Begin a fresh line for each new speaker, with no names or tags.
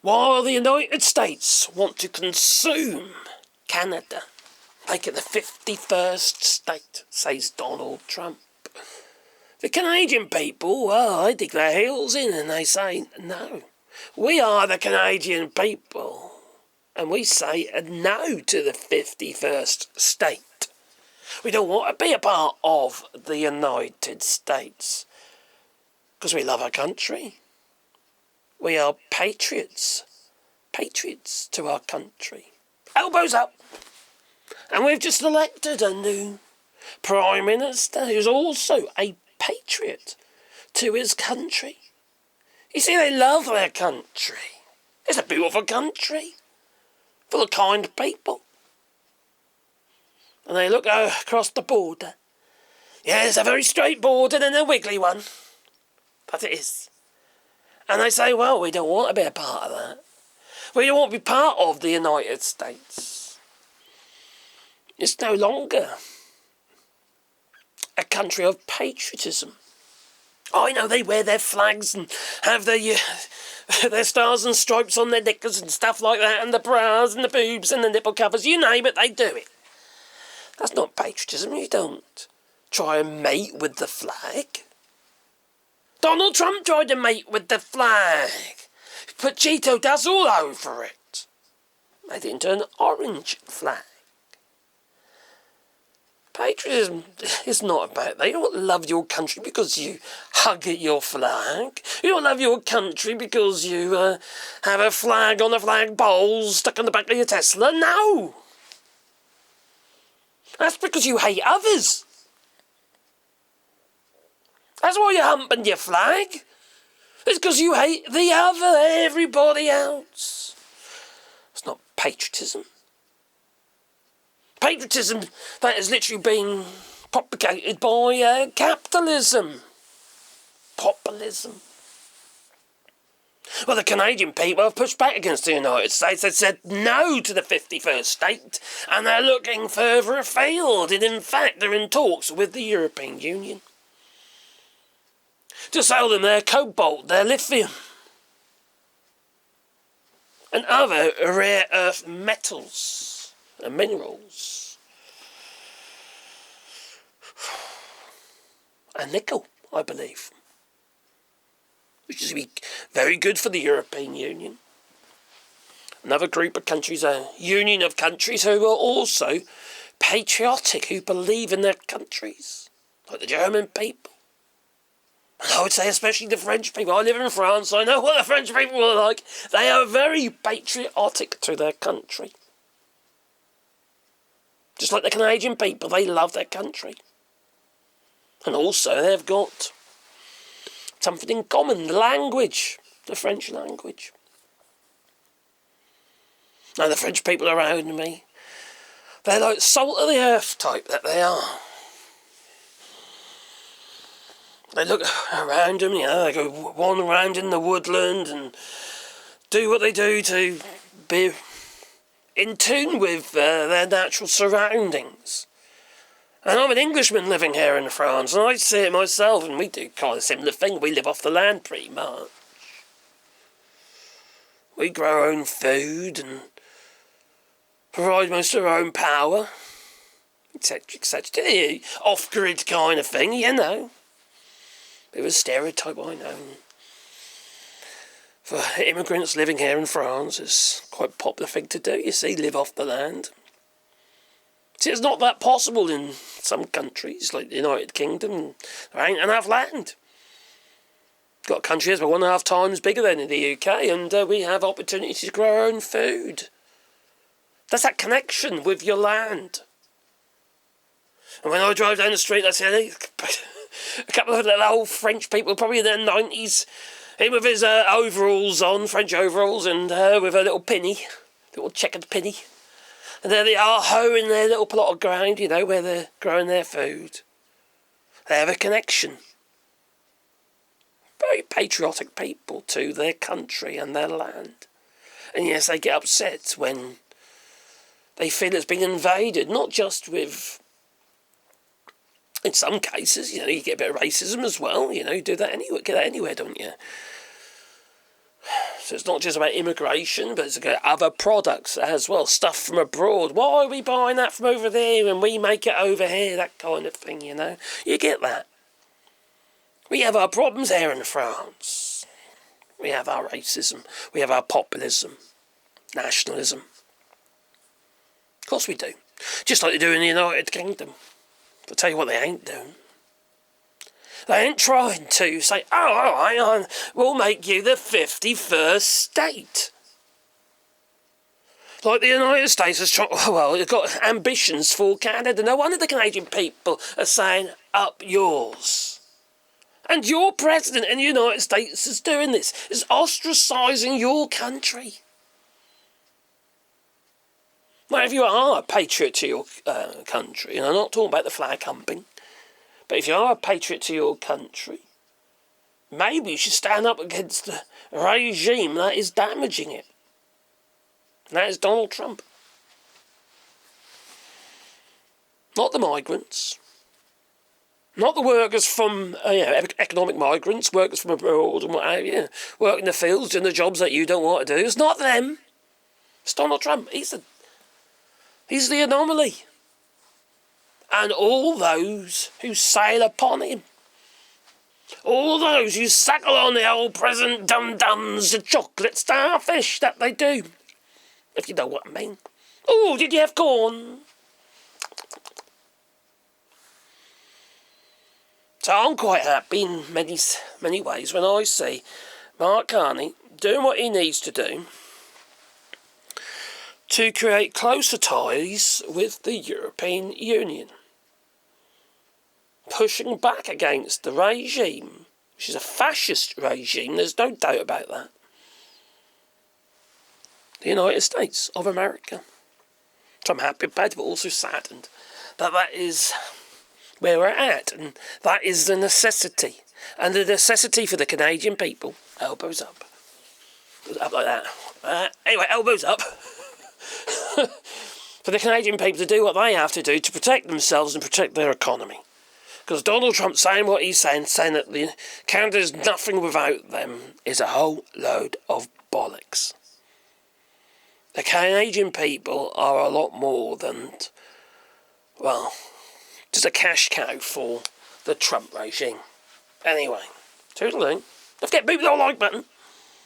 while the United States want to consume Canada, make it the 51st state, says Donald Trump. The Canadian people, well, they dig their heels in and they say, no, we are the Canadian people. And we say no to the 51st state. We don't want to be a part of the United States. Because we love our country. We are patriots. Patriots to our country. Elbows up. And we've just elected a new Prime Minister who's also a patriot to his country. You see, they love their country. It's a beautiful country. Full of kind people. And they look across the border. Yeah, it's a very straight border and a wiggly one. But it is. And they say, well, we don't want to be a part of that. We don't want to be part of the United States. It's no longer a country of patriotism. I know they wear their flags and have their stars and stripes on their knickers and stuff like that, and the bras and the boobs and the nipple covers, you name it, they do it. That's not patriotism. You don't try and mate with the flag. Donald Trump tried to mate with the flag. Put Cheeto dust all over it. Made it into an orange flag. Patriotism is not about that. You don't love your country because you hug at your flag. You don't love your country because you have a flag on a flagpole stuck on the back of your Tesla. No! That's because you hate others. That's why you're humping your flag. It's because you hate the other, everybody else. It's not patriotism. Patriotism that is literally being propagated by capitalism. Populism. Well, the Canadian people have pushed back against the United States. They've said no to the 51st state, and they're looking further afield. And in fact, they're in talks with the European Union to sell them their cobalt, their lithium, and other rare earth metals and minerals. And nickel, I believe. Which is very good for the European Union. Another group of countries, a union of countries who are also patriotic, who believe in their countries. Like the German people. And I would say especially the French people. I live in France, I know what the French people are like. They are very patriotic to their country. Just like the Canadian people, they love their country. And also they've got something in common, the language, the French language. Now the French people around me, they're like salt of the earth type that they are. They look around them, they go wander around in the woodland and do what they do to be in tune with their natural surroundings. And I'm an Englishman living here in France, and I see it myself, and we do kind of a similar thing. We live off the land pretty much. We grow our own food and provide most of our own power, etc., etc. Off-grid kind of thing, you know. Bit of a stereotype, I know. For immigrants living here in France, it's quite a popular thing to do, you see, live off the land. See, it's not that possible in some countries, like the United Kingdom. There ain't enough land. Got a country that's about 1.5 times bigger than in the UK, and we have opportunities to grow our own food. That's that connection with your land. And when I drive down the street, I see a couple of little old French people, probably in their 90s, him with his overalls on, French overalls, and with a little pinny, little checkered pinny. And there they are, hoeing their little plot of ground, where they're growing their food. They have a connection. Very patriotic people to their country and their land. And yes, they get upset when they feel it's been invaded, not just with, in some cases, you get a bit of racism as well, you do that anywhere, get that anywhere, don't you? So it's not just about immigration, but it's about other products as well, stuff from abroad. Why are we buying that from over there and we make it over here? That kind of thing, you know. You get that. We have our problems here in France. We have our racism. We have our populism. Nationalism. Of course we do. Just like they do in the United Kingdom. I'll tell you what they ain't doing. They ain't trying to say, oh, all right, we'll make you the 51st state. Like the United States has tried, well, it's got ambitions for Canada. No wonder the Canadian people are saying, up yours. And your president in the United States is doing this, is ostracising your country. Now, if you are a patriot to your country, and I'm not talking about the flag humping, but if you are a patriot to your country, maybe you should stand up against the regime that is damaging it. And that is Donald Trump. Not the migrants. Not the workers from, economic migrants, workers from abroad and what have you, work in the fields, doing the jobs that you don't want to do. It's not them. It's Donald Trump. He's the anomaly. And all those who sail upon him. All those who suckle on the old President dum-dums, the chocolate starfish that they do. If you know what I mean. Oh, did you have corn? So I'm quite happy in many ways when I see Mark Carney doing what he needs to do to create closer ties with the European Union. Pushing back against the regime, which is a fascist regime, there's no doubt about that. The United States of America. So I'm happy about it, but also saddened that is where we're at, and that is the necessity. And the necessity for the Canadian people, elbows up. Up like that. Anyway, elbows up. For the Canadian people to do what they have to do to protect themselves and protect their economy. Because Donald Trump saying what he's saying that Canada's nothing without them, is a whole load of bollocks. The Canadian people are a lot more than, well, just a cash cow for the Trump regime. Anyway, toodaloo. Don't forget to beat the like button.